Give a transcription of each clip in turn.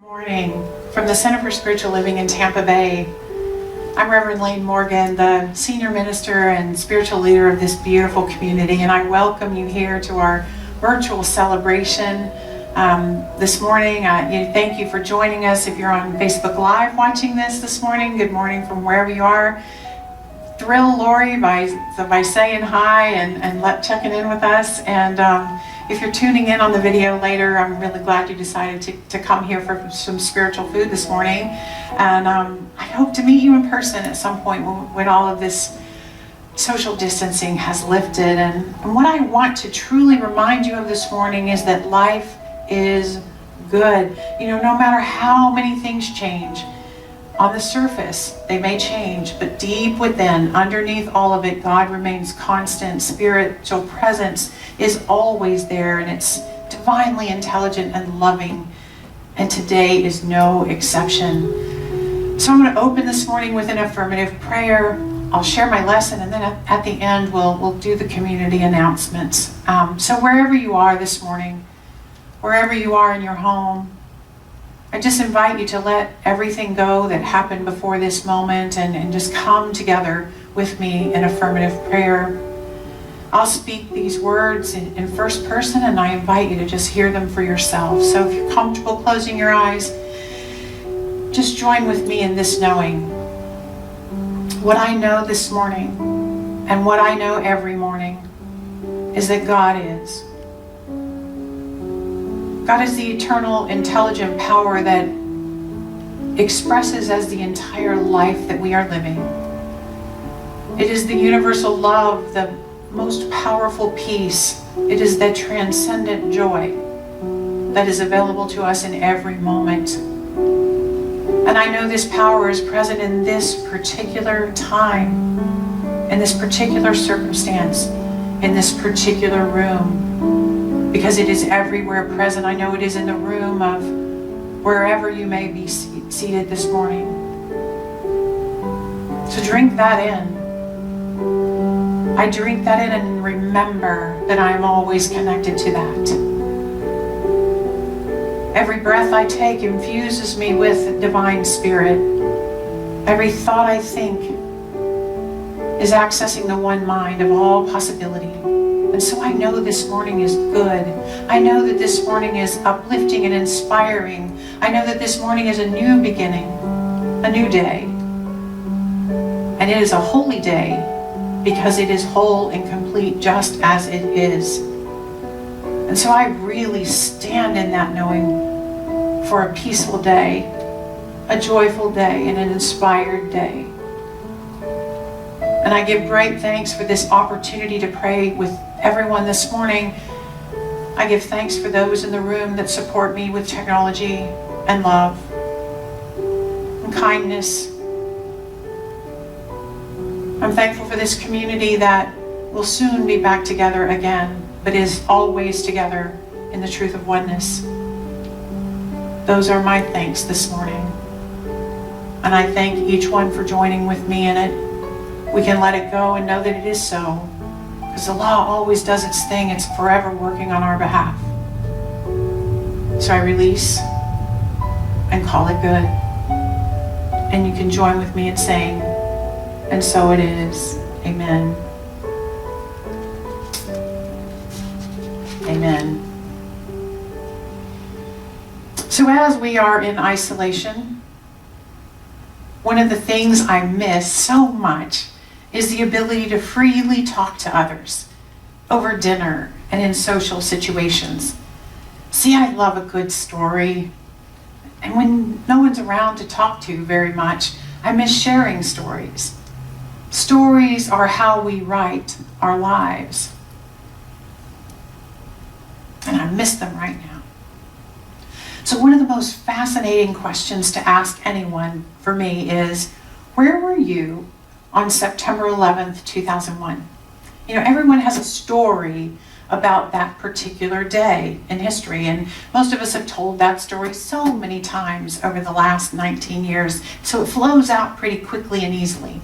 Morning from the Center for Spiritual Living in Tampa Bay. I'm Reverend Laine Morgan, the senior minister and spiritual leader of this beautiful community, and I welcome you here to our virtual celebration this morning. Thank you for joining us. If you're on Facebook Live watching this morning, good morning from wherever you are. Thrill Lori by saying hi and checking in with us. And if you're tuning in on the video later, I'm really glad you decided to come here for some spiritual food this morning. And I hope to meet you in person at some point when all of this social distancing has lifted. And what I want to truly remind you of this morning is that life is good. No matter how many things change, on the surface, they may change, but deep within, underneath all of it, God remains constant. Spiritual presence is always there, and it's divinely intelligent and loving. And today is no exception. So I'm going to open this morning with an affirmative prayer. I'll share my lesson, and then at the end, we'll do the community announcements. So wherever you are this morning, wherever you are in your home, I just invite you to let everything go that happened before this moment and just come together with me in affirmative prayer. I'll speak these words in first person, and I invite you to just hear them for yourself. So if you're comfortable closing your eyes, just join with me in this knowing. What I know this morning, and what I know every morning, is that God is. God is the eternal, intelligent power that expresses as the entire life that we are living. It is the universal love, the most powerful peace. It is that transcendent joy that is available to us in every moment. And I know this power is present in this particular time, in this particular circumstance, in this particular room. Because it is everywhere present. I know it is in the room of wherever you may be seated this morning. So drink that in. I drink that in and remember that I am always connected to that. Every breath I take infuses me with divine spirit. Every thought I think is accessing the one mind of all possibility. And so I know this morning is good. I know that this morning is uplifting and inspiring. I know that this morning is a new beginning, a new day. And it is a holy day because it is whole and complete just as it is. And so I really stand in that knowing for a peaceful day, a joyful day, and an inspired day. And I give great thanks for this opportunity to pray with everyone this morning. I give thanks for those in the room that support me with technology and love and kindness. I'm thankful for this community that will soon be back together again, but is always together in the truth of oneness. Those are my thanks this morning. And I thank each one for joining with me in it. We can let it go and know that it is so. Because the law always does its thing. It's forever working on our behalf. So I release and call it good. And you can join with me in saying, and so it is. Amen. Amen. So as we are in isolation, one of the things I miss so much is the ability to freely talk to others over dinner and in social situations. See, I love a good story. And when no one's around to talk to very much, I miss sharing stories. Stories are how we write our lives. And I miss them right now. So one of the most fascinating questions to ask anyone for me is, where were you on September 11th, 2001? Everyone has a story about that particular day in history, and most of us have told that story so many times over the last 19 years, so it flows out pretty quickly and easily.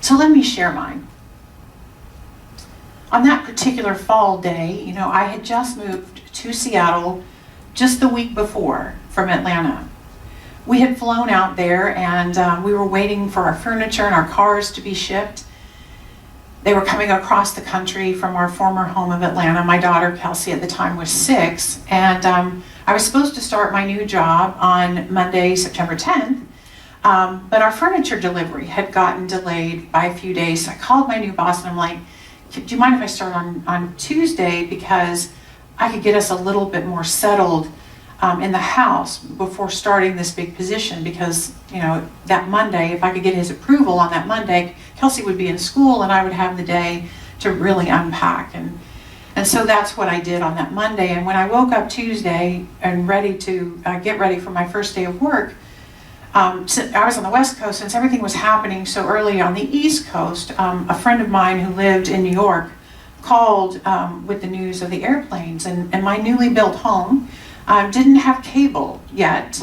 So let me share mine. On that particular fall day, I had just moved to Seattle just the week before from Atlanta. We had flown out there, and we were waiting for our furniture and our cars to be shipped. They were coming across the country from our former home of Atlanta. My daughter, Kelsey, at the time was 6, and I was supposed to start my new job on Monday, September 10th, but our furniture delivery had gotten delayed by a few days. So I called my new boss, and I'm like, do you mind if I start on Tuesday, because I could get us a little bit more settled in the house before starting this big position, because, you know, that Monday, if I could get his approval on that Monday, Kelsey would be in school and I would have the day to really unpack. And so that's what I did on that Monday. And when I woke up Tuesday and ready to get ready for my first day of work, I was on the West Coast. Since everything was happening so early on the East Coast, a friend of mine who lived in New York called with the news of the airplanes, and my newly built home didn't have cable yet,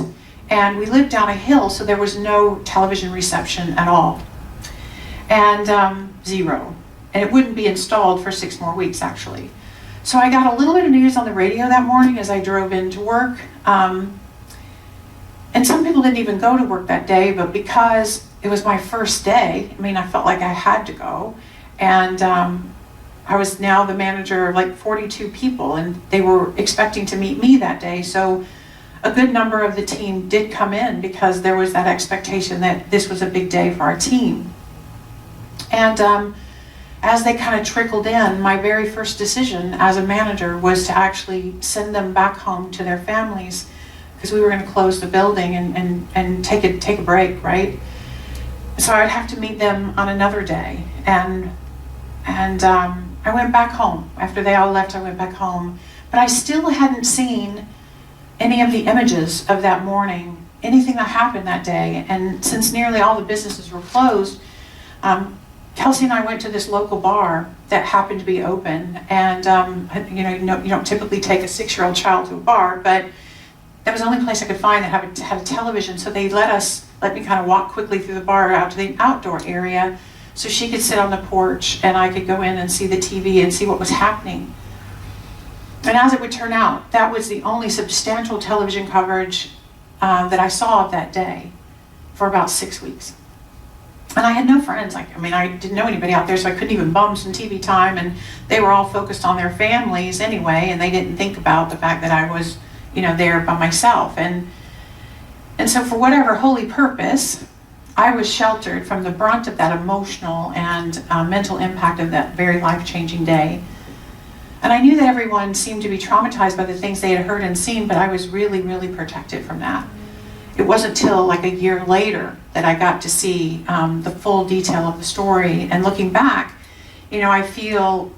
and we lived down a hill, so there was no television reception at all, and zero, and it wouldn't be installed for 6 more weeks actually. So I got a little bit of news on the radio that morning as I drove into work, and some people didn't even go to work that day, but because it was my first day, I mean, I felt like I had to go, and I was now the manager of like 42 people, and they were expecting to meet me that day. So a good number of the team did come in because there was that expectation that this was a big day for our team. And as they kind of trickled in, my very first decision as a manager was to actually send them back home to their families, because we were going to close the building and take a break, right? So I'd have to meet them on another day. And I went back home. After they all left, I went back home. But I still hadn't seen any of the images of that morning, anything that happened that day. And since nearly all the businesses were closed, Kelsey and I went to this local bar that happened to be open. And you don't typically take a 6-year-old child to a bar, but that was the only place I could find that had a television. So they let me kind of walk quickly through the bar out to the outdoor area, so she could sit on the porch and I could go in and see the TV and see what was happening. And as it would turn out, that was the only substantial television coverage that I saw of that day for about 6 weeks. And I had no friends. I didn't know anybody out there, so I couldn't even bum some TV time, and they were all focused on their families anyway, and they didn't think about the fact that I was, there by myself. And so for whatever holy purpose, I was sheltered from the brunt of that emotional and mental impact of that very life-changing day. And I knew that everyone seemed to be traumatized by the things they had heard and seen, but I was really, really protected from that. It wasn't till like a year later that I got to see the full detail of the story. And looking back, I feel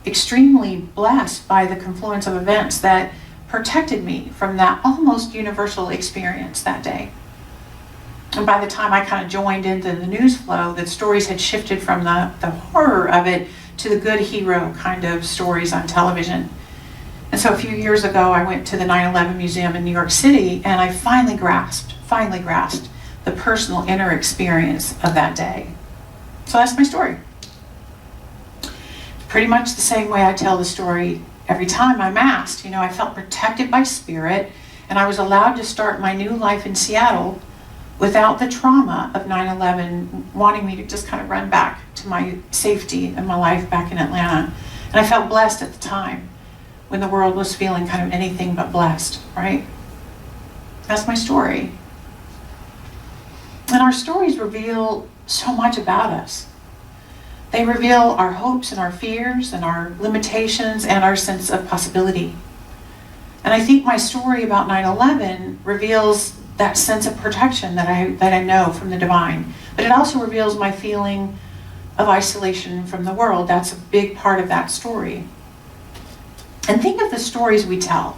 extremely blessed by the confluence of events that protected me from that almost universal experience that day. And by the time I kind of joined into the news flow, the stories had shifted from the horror of it to the good hero kind of stories on television. And so a few years ago, I went to the 9/11 Museum in New York City, and I finally grasped the personal inner experience of that day. So that's my story. Pretty much the same way I tell the story every time I'm asked. I felt protected by spirit, and I was allowed to start my new life in Seattle without the trauma of 9/11 wanting me to just kind of run back to my safety and my life back in Atlanta. And I felt blessed at the time when the world was feeling kind of anything but blessed, right? That's my story. And our stories reveal so much about us. They reveal our hopes and our fears and our limitations and our sense of possibility. And I think my story about 9/11 reveals that sense of protection that I know from the divine. But it also reveals my feeling of isolation from the world. That's a big part of that story. And think of the stories we tell.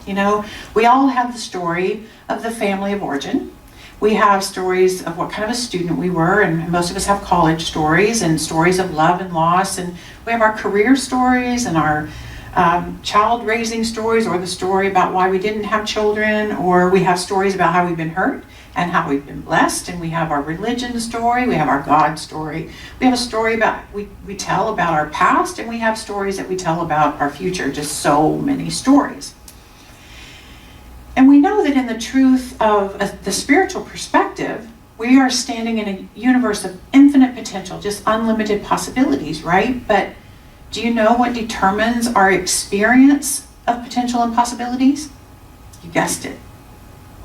We all have the story of the family of origin. We have stories of what kind of a student we were, and most of us have college stories and stories of love and loss. And we have our career stories and our child raising stories, or the story about why we didn't have children, or we have stories about how we've been hurt and how we've been blessed, and we have our religion story, we have our God story. We have a story about, we tell about our past, and we have stories that we tell about our future, just so many stories. And we know that in the truth of the spiritual perspective, we are standing in a universe of infinite potential, just unlimited possibilities, right? But do you know what determines our experience of potential and possibilities? You guessed it,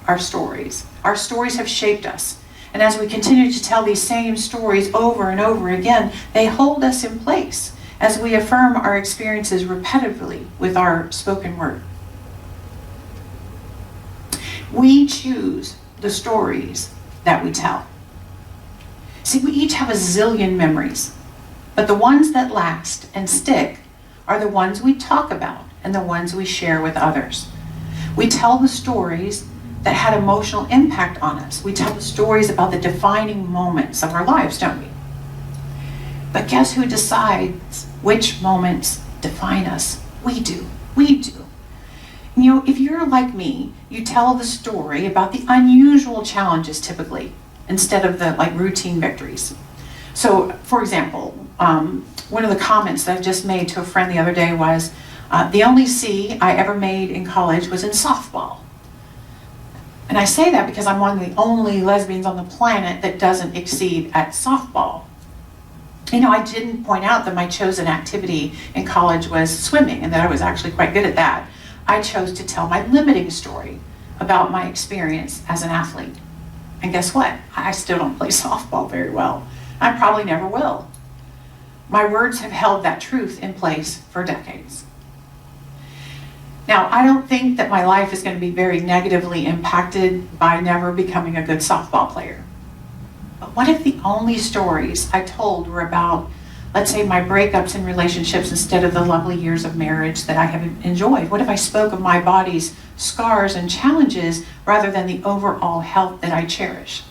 our stories. Our stories have shaped us. And as we continue to tell these same stories over and over again, they hold us in place as we affirm our experiences repetitively with our spoken word. We choose the stories that we tell. See, we each have a zillion memories, but the ones that last and stick are the ones we talk about and the ones we share with others. We tell the stories that had emotional impact on us. We tell the stories about the defining moments of our lives, don't we? But guess who decides which moments define us? We do. We do. You know, if you're like me, you tell the story about the unusual challenges typically, instead of the routine victories. So, for example, one of the comments that I just made to a friend the other day was, the only C I ever made in college was in softball. And I say that because I'm one of the only lesbians on the planet that doesn't exceed at softball. You know, I didn't point out that my chosen activity in college was swimming and that I was actually quite good at that. I chose to tell my limiting story about my experience as an athlete. And guess what? I still don't play softball very well. I probably never will. My words have held that truth in place for decades. Now, I don't think that my life is going to be very negatively impacted by never becoming a good softball player. But what if the only stories I told were about, let's say, my breakups in relationships instead of the lovely years of marriage that I have enjoyed? What if I spoke of my body's scars and challenges rather than the overall health that I cherish?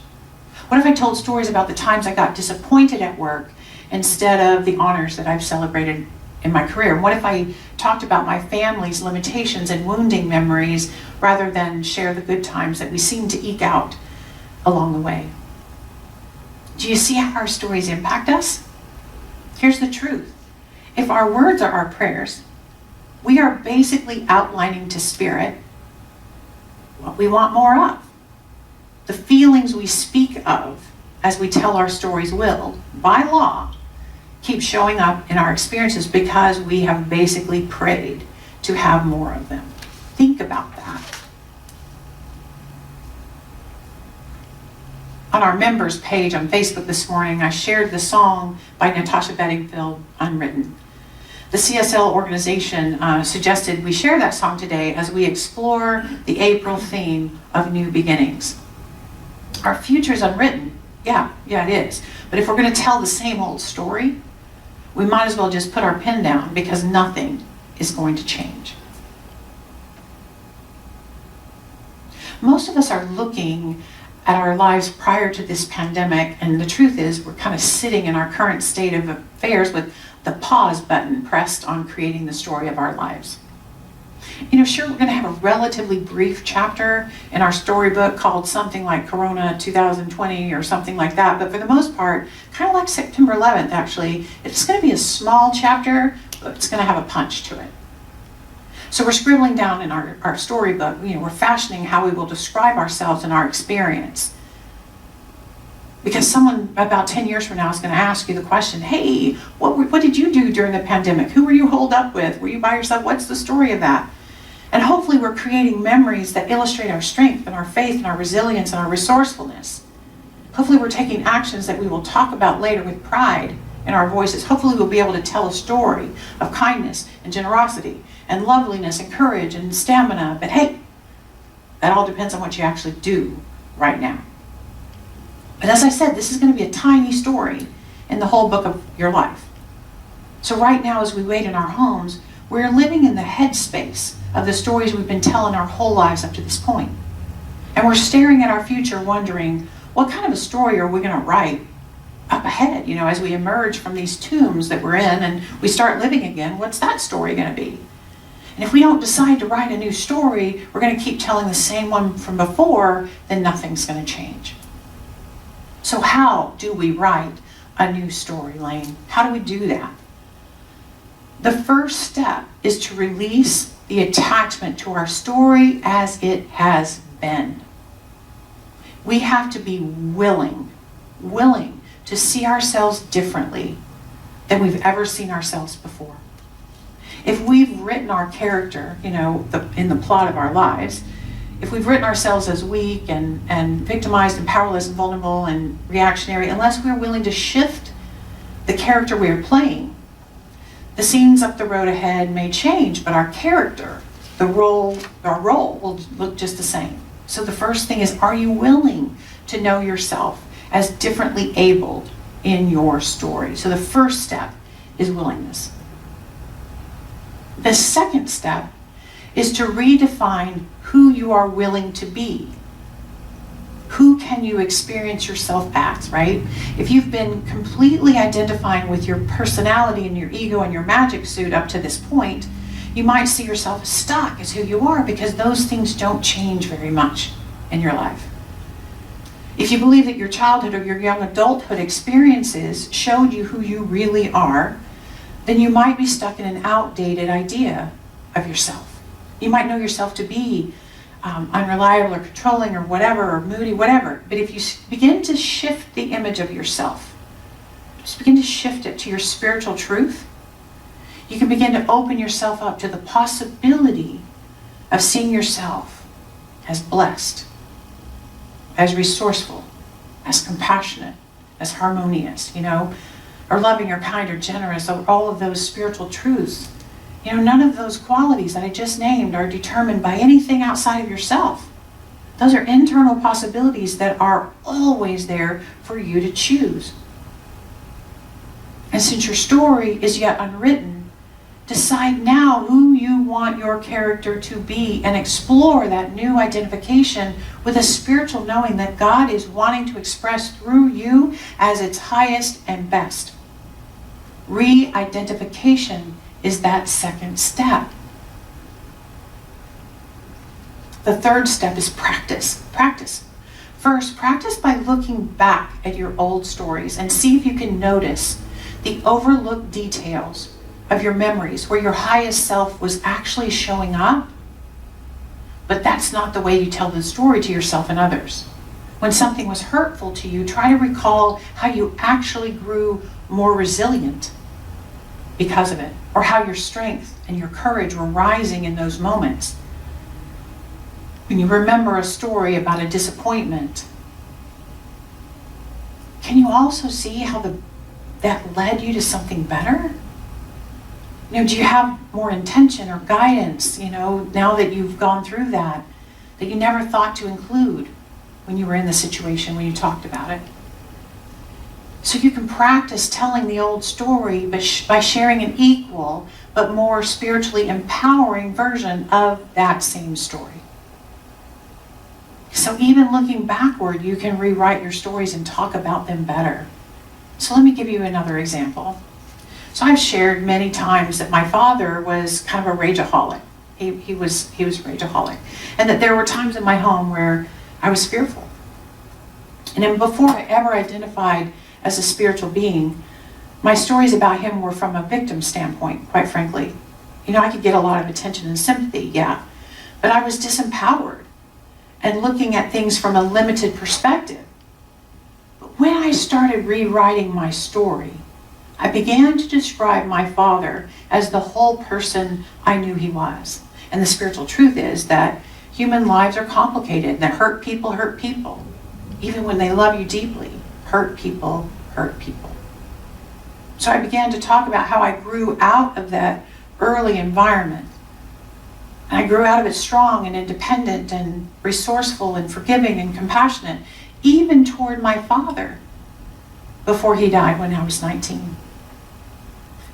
What if I told stories about the times I got disappointed at work instead of the honors that I've celebrated in my career? What if I talked about my family's limitations and wounding memories rather than share the good times that we seem to eke out along the way? Do you see how our stories impact us? Here's the truth. If our words are our prayers, we are basically outlining to Spirit what we want more of. The feelings we speak of as we tell our stories will, by law, keep showing up in our experiences because we have basically prayed to have more of them. Think about that. On our members page on Facebook this morning, I shared the song by Natasha Bedingfield, Unwritten. The CSL organization suggested we share that song today as we explore the April theme of new beginnings. Our future is unwritten. Yeah, it is. But if we're going to tell the same old story, we might as well just put our pen down because nothing is going to change. Most of us are looking at our lives prior to this pandemic, and the truth is we're kind of sitting in our current state of affairs with the pause button pressed on creating the story of our lives. You know, sure, we're going to have a relatively brief chapter in our storybook called something like Corona 2020 or something like that, but for the most part, kind of like September 11th actually, it's going to be a small chapter, but it's going to have a punch to it. So we're scribbling down in our storybook, we're fashioning how we will describe ourselves and our experience. Because someone about 10 years from now is going to ask you the question, hey, what did you do during the pandemic? Who were you holed up with? Were you by yourself? What's the story of that? And hopefully we're creating memories that illustrate our strength and our faith and our resilience and our resourcefulness. Hopefully we're taking actions that we will talk about later with pride in our voices. Hopefully we'll be able to tell a story of kindness and generosity and loveliness and courage and stamina. But hey, that all depends on what you actually do right now. But as I said, this is going to be a tiny story in the whole book of your life. So right now, as we wait in our homes, we're living in the headspace of the stories we've been telling our whole lives up to this point. And we're staring at our future wondering, what kind of a story are we going to write up ahead, as we emerge from these tombs that we're in and we start living again? What's that story going to be? And if we don't decide to write a new story, we're going to keep telling the same one from before, then nothing's going to change. So how do we write a new story, Laine? How do we do that? The first step is to release the attachment to our story as it has been. We have to be willing to see ourselves differently than we've ever seen ourselves before. If we've written our character, in the plot of our lives, if we've written ourselves as weak and victimized and powerless and vulnerable and reactionary, unless we're willing to shift the character we are playing, the scenes up the road ahead may change, but our character, our role will look just the same. So the first thing is, are you willing to know yourself as differently abled in your story? So the first step is willingness. The second step is to redefine who you are willing to be. Who can you experience yourself as, right? If you've been completely identifying with your personality and your ego and your magic suit up to this point, you might see yourself as stuck as who you are, because those things don't change very much in your life. If you believe that your childhood or your young adulthood experiences showed you who you really are, then you might be stuck in an outdated idea of yourself. You might know yourself to be unreliable or controlling or whatever, or moody, whatever. But if you begin to shift the image of yourself, just begin to shift it to your spiritual truth, you can begin to open yourself up to the possibility of seeing yourself as blessed, as resourceful, as compassionate, as harmonious, or loving or kind or generous, or all of those spiritual truths. None of those qualities that I just named are determined by anything outside of yourself. Those are internal possibilities that are always there for you to choose. And since your story is yet unwritten, decide now who you want your character to be, and explore that new identification with a spiritual knowing that God is wanting to express through you as its highest and best. Re-identification is that second step. The third step is practice. Practice. First, practice by looking back at your old stories and see if you can notice the overlooked details of your memories where your highest self was actually showing up, but that's not the way you tell the story to yourself and others. When something was hurtful to you, try to recall how you actually grew more resilient because of it, or how your strength and your courage were rising in those moments. When you remember a story about a disappointment, can you also see how that led you to something better? Do you have more intention or guidance, now that you've gone through that you never thought to include when you were in the situation, when you talked about it? So you can practice telling the old story by sharing an equal but more spiritually empowering version of that same story. So even looking backward, you can rewrite your stories and talk about them better. So let me give you another example. So I've shared many times that my father was kind of a rageaholic. He was a rageaholic. And that there were times in my home where I was fearful. And then before I ever identified as a spiritual being, my stories about him were from a victim standpoint, quite frankly. I could get a lot of attention and sympathy, yeah. But I was disempowered and looking at things from a limited perspective. But when I started rewriting my story, I began to describe my father as the whole person I knew he was. And the spiritual truth is that human lives are complicated, that hurt people. Even when they love you deeply, hurt people. So I began to talk about how I grew out of that early environment. And I grew out of it strong and independent and resourceful and forgiving and compassionate, even toward my father, before he died when I was 19.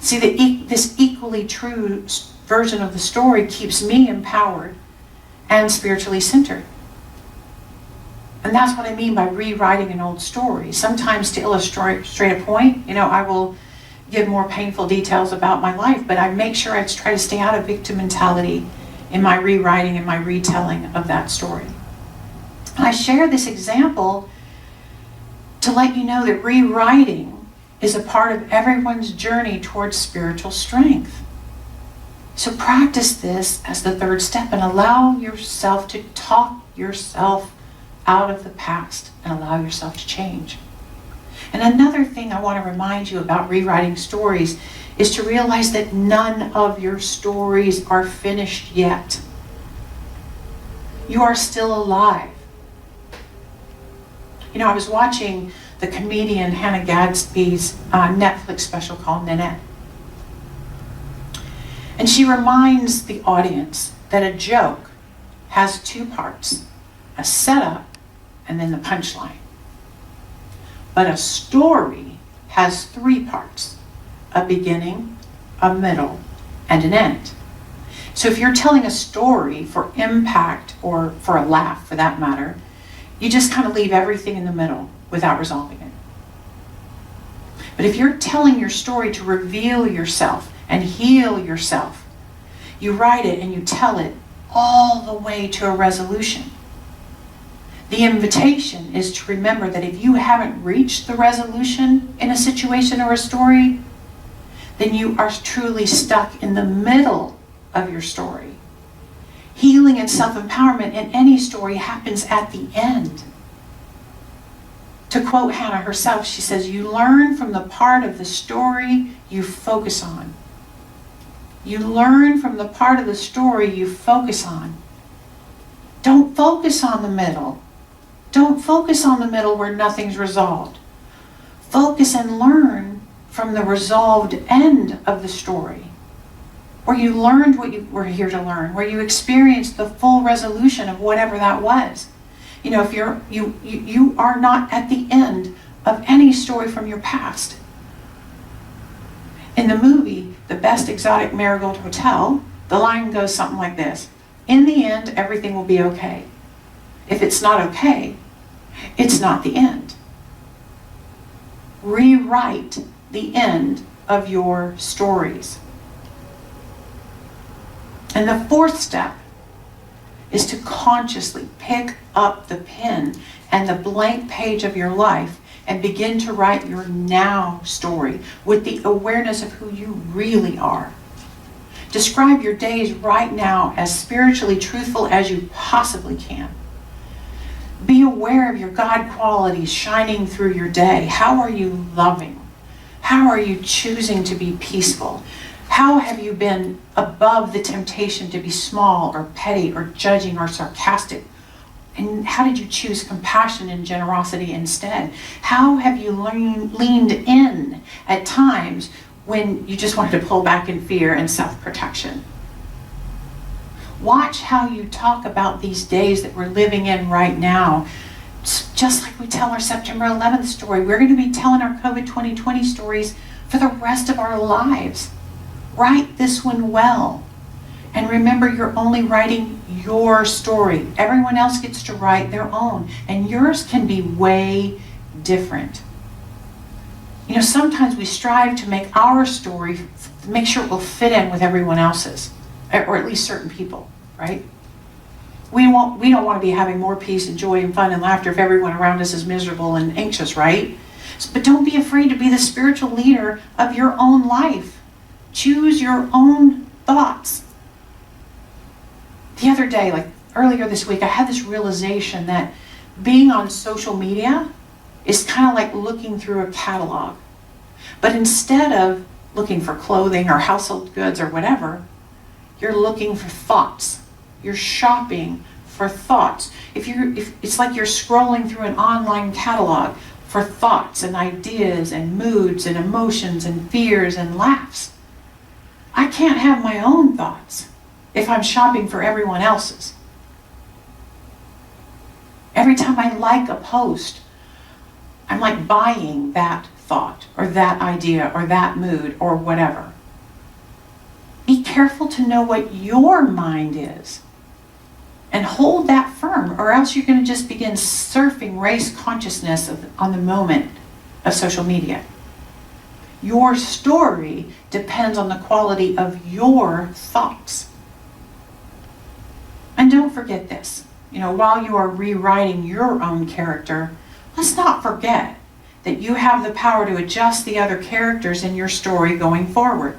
See, this equally true version of the story keeps me empowered and spiritually centered. And that's what I mean by rewriting an old story. Sometimes to illustrate a point, I will give more painful details about my life, but I make sure I try to stay out of victim mentality in my rewriting and my retelling of that story. I share this example to let you know that rewriting is a part of everyone's journey towards spiritual strength. So practice this as the third step and allow yourself to talk yourself out of the past and allow yourself to change. And another thing I want to remind you about rewriting stories is to realize that none of your stories are finished yet. You are still alive. You know, I was watching the comedian Hannah Gadsby's Netflix special called Nanette. And she reminds the audience that a joke has two parts, a setup and then the punchline. But a story has three parts, a beginning, a middle, and an end. So if you're telling a story for impact or for a laugh for that matter, you just kind of leave everything in the middle without resolving it. But if you're telling your story to reveal yourself and heal yourself, you write it and you tell it all the way to a resolution. The invitation is to remember that if you haven't reached the resolution in a situation or a story, then you are truly stuck in the middle of your story. Healing and self-empowerment in any story happens at the end. To quote Hannah herself, she says, "You learn from the part of the story you focus on." You learn from the part of the story you focus on. Don't focus on the middle. Don't focus on the middle where nothing's resolved. Focus and learn from the resolved end of the story, where you learned what you were here to learn, where you experienced the full resolution of whatever that was. You know, if you are not at the end of any story from your past. In the movie, The Best Exotic Marigold Hotel, the line goes something like this: "In the end, everything will be okay. If it's not okay, it's not the end." Rewrite the end of your stories. And the fourth step is to consciously pick up the pen and the blank page of your life and begin to write your now story with the awareness of who you really are. Describe your days right now as spiritually truthful as you possibly can. Be aware of your God qualities shining through your day. How are you loving? How are you choosing to be peaceful? How have you been above the temptation to be small or petty or judging or sarcastic? And how did you choose compassion and generosity instead? How have you leaned in at times when you just wanted to pull back in fear and self-protection? Watch how you talk about these days that we're living in right now. Just like we tell our September 11th story, we're going to be telling our COVID 2020 stories for the rest of our lives. Write this one well. And remember, you're only writing your story. Everyone else gets to write their own. And yours can be way different. You know, sometimes we strive to make our story, make sure it will fit in with everyone else's, or at least certain people, right? We don't want to be having more peace and joy and fun and laughter if everyone around us is miserable and anxious, right? But don't be afraid to be the spiritual leader of your own life. Choose your own thoughts. The other day, like earlier this week, I had this realization that being on social media is kind of like looking through a catalog. But instead of looking for clothing or household goods or whatever, you're looking for thoughts. You're shopping for thoughts. If it's like you're scrolling through an online catalog for thoughts and ideas and moods and emotions and fears and laughs. I can't have my own thoughts if I'm shopping for everyone else's. Every time I like a post, I'm like buying that thought or that idea or that mood or whatever. Be careful to know what your mind is and hold that firm, or else you're going to just begin surfing race consciousness on the moment of social media. Your story depends on the quality of your thoughts. And don't forget this, while you are rewriting your own character, let's not forget that you have the power to adjust the other characters in your story going forward.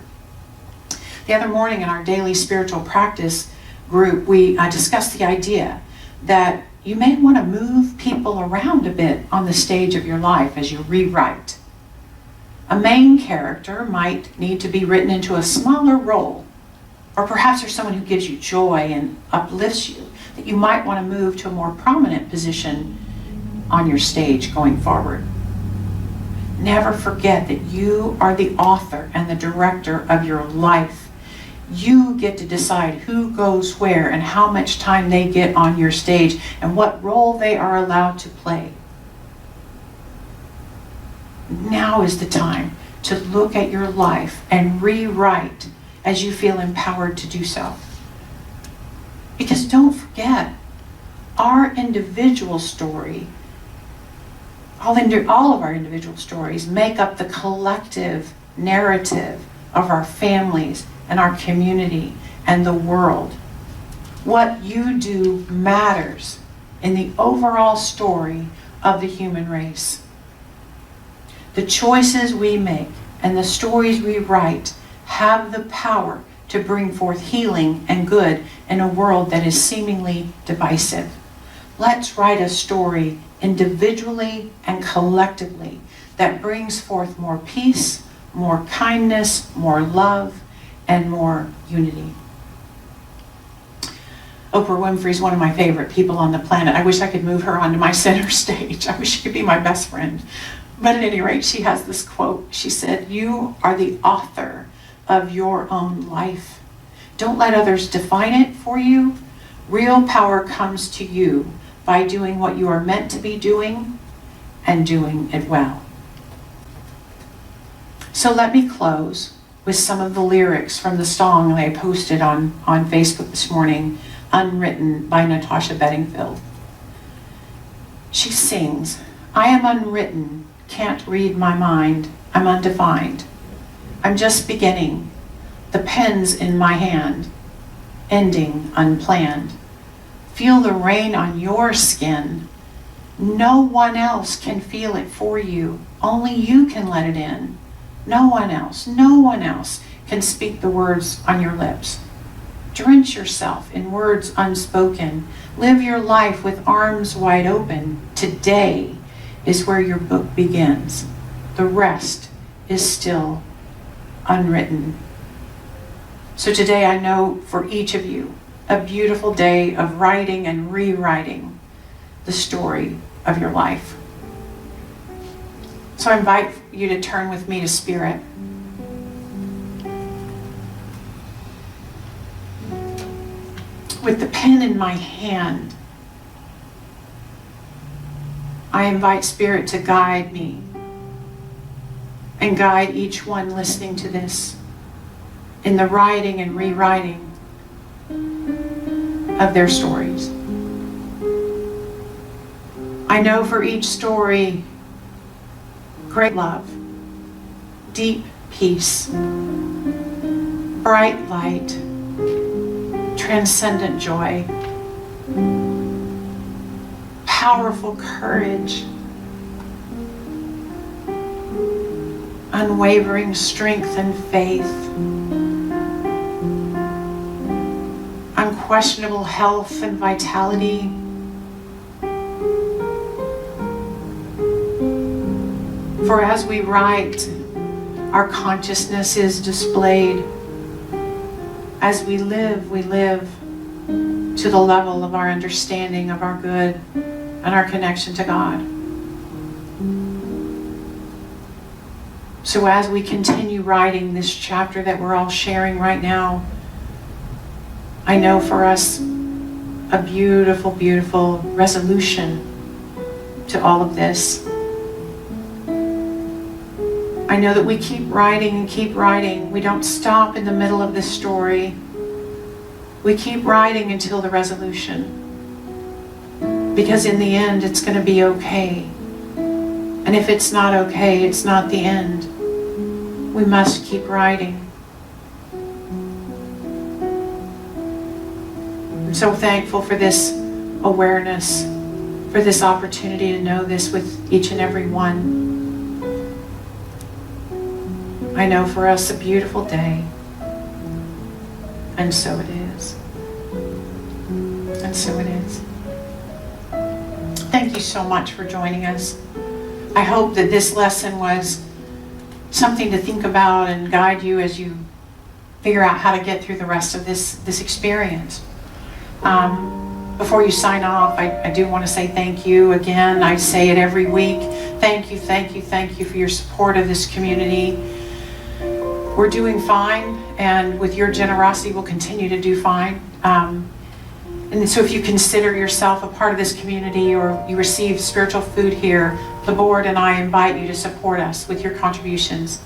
The other morning in our daily spiritual practice group, we discussed the idea that you may want to move people around a bit on the stage of your life as you rewrite. A main character might need to be written into a smaller role, or perhaps there's someone who gives you joy and uplifts you that you might want to move to a more prominent position on your stage going forward. Never forget that you are the author and the director of your life. You get to decide who goes where and how much time they get on your stage and what role they are allowed to play. Now is the time to look at your life and rewrite as you feel empowered to do so. Because don't forget, our individual story, all of our individual stories make up the collective narrative of our families and our community and the world. What you do matters in the overall story of the human race. The choices we make and the stories we write have the power to bring forth healing and good in a world that is seemingly divisive. Let's write a story individually and collectively that brings forth more peace, more kindness, more love, and more unity. Oprah Winfrey is one of my favorite people on the planet. I wish I could move her onto my center stage. I wish she could be my best friend. But at any rate, she has this quote. She said, "You are the author of your own life. Don't let others define it for you. Real power comes to you by doing what you are meant to be doing and doing it well." So let me close with some of the lyrics from the song that I posted on Facebook this morning, Unwritten by Natasha Bedingfield. She sings, "I am unwritten, can't read my mind, I'm undefined. I'm just beginning, the pen's in my hand, ending unplanned. Feel the rain on your skin. No one else can feel it for you, only you can let it in. No one else can speak the words on your lips. Drench yourself in words unspoken. Live your life with arms wide open. Today is where your book begins. The rest is still unwritten." So today I know for each of you, a beautiful day of writing and rewriting the story of your life. So I invite you to turn with me to Spirit. With the pen in my hand, I invite Spirit to guide me and guide each one listening to this in the writing and rewriting of their stories. I know for each story, great love, deep peace, bright light, transcendent joy, powerful courage, unwavering strength and faith, unquestionable health and vitality, for as we write, our consciousness is displayed. As we live to the level of our understanding of our good and our connection to God. So as we continue writing this chapter that we're all sharing right now, I know for us a beautiful, beautiful resolution to all of this. I know that we keep writing and keep writing. We don't stop in the middle of this story. We keep writing until the resolution. Because in the end, it's going to be okay. And if it's not okay, it's not the end. We must keep writing. I'm so thankful for this awareness, for this opportunity to know this with each and every one. I know for us a beautiful day. And so it is. And so it is. Thank you so much for joining us. I hope that this lesson was something to think about and guide you as you figure out how to get through the rest of this experience. Before you sign off, I do want to say thank you again. I say it every week. Thank you, thank you, thank you for your support of this community. We're doing fine, and with your generosity, we'll continue to do fine. And so if you consider yourself a part of this community or you receive spiritual food here, the board and I invite you to support us with your contributions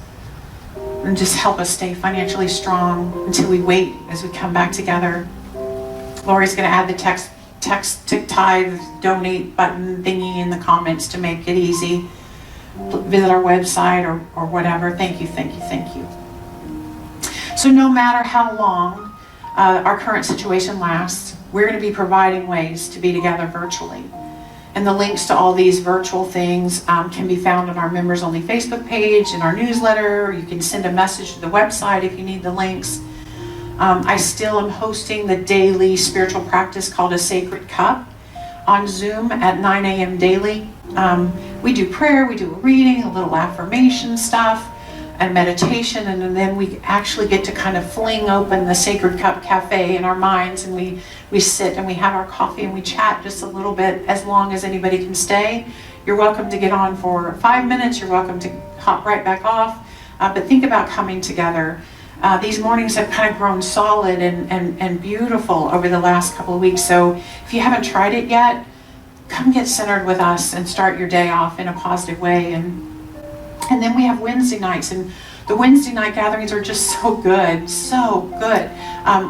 and just help us stay financially strong until we wait as we come back together. Lori's going to add the text tithe donate button thingy in the comments to make it easy. Visit our website or whatever. Thank you, thank you, thank you. So no matter how long our current situation lasts, we're going to be providing ways to be together virtually. And the links to all these virtual things can be found on our members only Facebook page, in our newsletter. You can send a message to the website if you need the links. I still am hosting the daily spiritual practice called A Sacred Cup on Zoom at 9 a.m. daily. We do prayer, we do a reading, a little affirmation stuff, and meditation, and then we actually get to kind of fling open the Sacred Cup Cafe in our minds, and we sit and we have our coffee and we chat just a little bit, as long as anybody can stay. You're welcome to get on for 5 minutes, you're welcome to hop right back off, but think about coming together. These mornings have kind of grown solid and beautiful over the last couple of weeks, so if you haven't tried it yet, come get centered with us and start your day off in a positive way. And then we have Wednesday nights, and the Wednesday night gatherings are just so good, so good.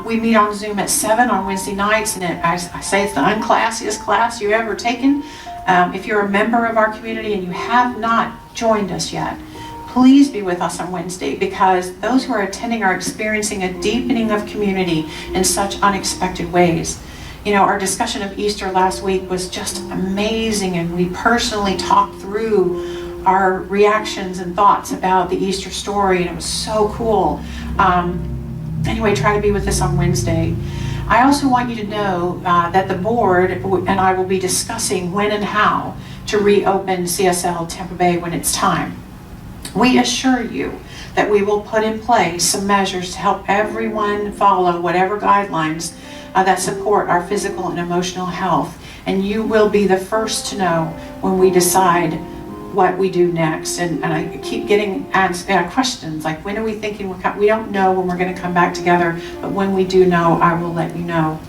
We meet on Zoom at 7 on Wednesday nights, and I say it's the unclassiest class you've ever taken. If you're a member of our community and you have not joined us yet, please be with us on Wednesday, because those who are attending are experiencing a deepening of community in such unexpected ways. You know, our discussion of Easter last week was just amazing, and we personally talked through our reactions and thoughts about the Easter story, and it was so cool. Anyway, try to be with us on Wednesday. I also want you to know that the board and I will be discussing when and how to reopen CSL Tampa Bay when it's time. We assure you that we will put in place some measures to help everyone follow whatever guidelines that support our physical and emotional health, and you will be the first to know when we decide what we do next. And I keep getting questions like, when are we thinking we don't know when we're going to come back together, but when we do know, I will let you know.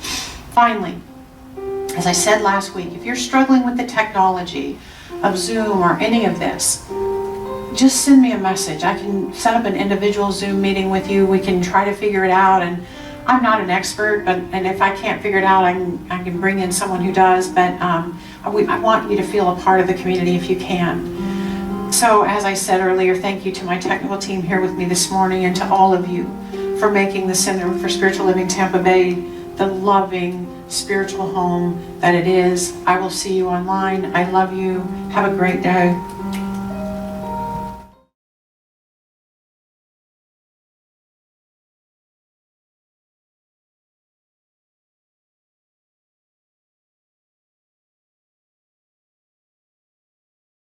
Finally, as I said last week, if you're struggling with the technology of Zoom or any of this, just send me a message. I can set up an individual Zoom meeting with you. We can try to figure it out, and I'm not an expert, and if I can't figure it out, I can bring in someone who does, but I want you to feel a part of the community if you can. So as I said earlier, thank you to my technical team here with me this morning, and to all of you for making the Center for Spiritual Living Tampa Bay the loving spiritual home that it is. I will see you online. I love you. Have a great day.